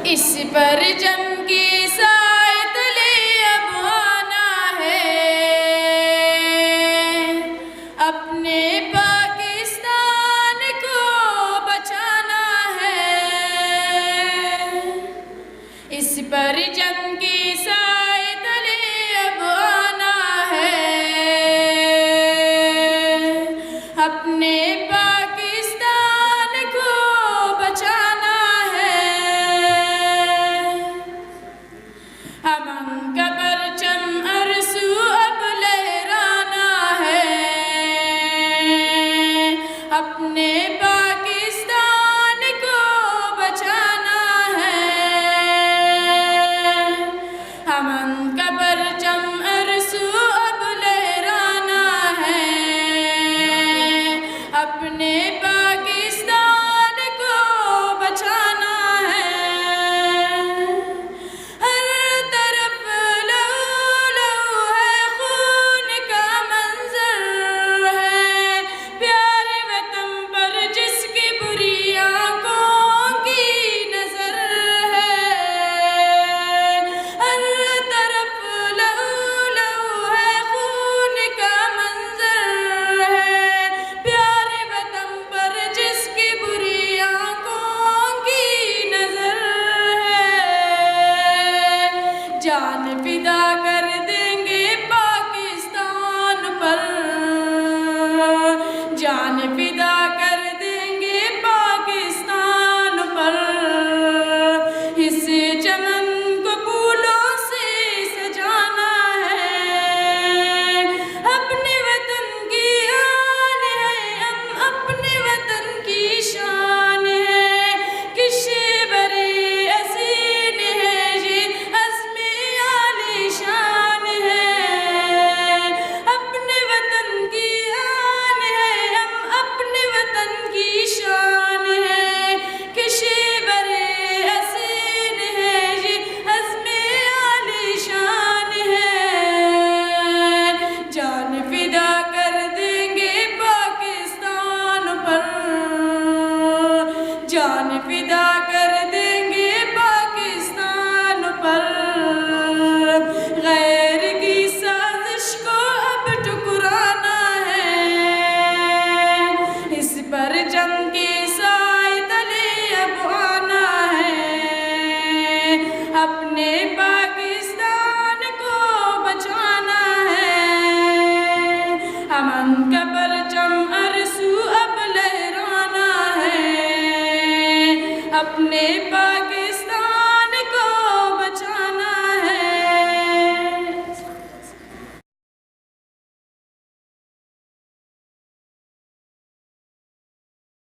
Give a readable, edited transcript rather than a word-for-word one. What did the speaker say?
اس پرچم کی سائے تلے اب آنا ہے، اپنے پاکستان کو بچانا ہے۔ اس پرچم کی سائے تلے اب آنا ہے، اپنے پاکستان کو بچانا ہے۔ امن کا پرچم ارسو اب لہرانا ہے، اپنے پاکستان کو بچانا ہے۔ امن کا پرچم ارسو اب لہرانا ہے، اپنے پاکستان کو بچانا ہے۔ ہر طرف لہو لہو ہے، خون کا منظر ہے، پیارے وطن پر جس کی بری آنکھوں کی نظر ہے۔ ہر طرف لہو لہو ہے، خون کا منظر ہے، پیارے وطن پر جس کی بری آنکھوں کی نظر ہے۔ جان فدا کر دیں گے پاکستان پر، جان فدا کر دیں گے پاکستان پر۔ اس چمن کو پھولوں سے سجانا ہے، اپنے وطن کی آن ہے، ہم اپنے وطن کی شان ہے۔ کشور حسین ہے یہ عزم عالی شان ہے، اپنے وطن کی آن ہے، ہم اپنے وطن کی شان ہے۔ کشور حسین ہے یہ عزم عالی شان ہے، جان فدا کر دیں گے پاکستان پر، جان فدا کر دیں گے پاکستان پر۔ غیر کی سازش کو اب ٹکرانا ہے، اس پرچم کی سائے تلے اب آنا ہے، اپنے پاکستان کو بچانا ہے۔ امن کا پرچم ارسو اب لہرانا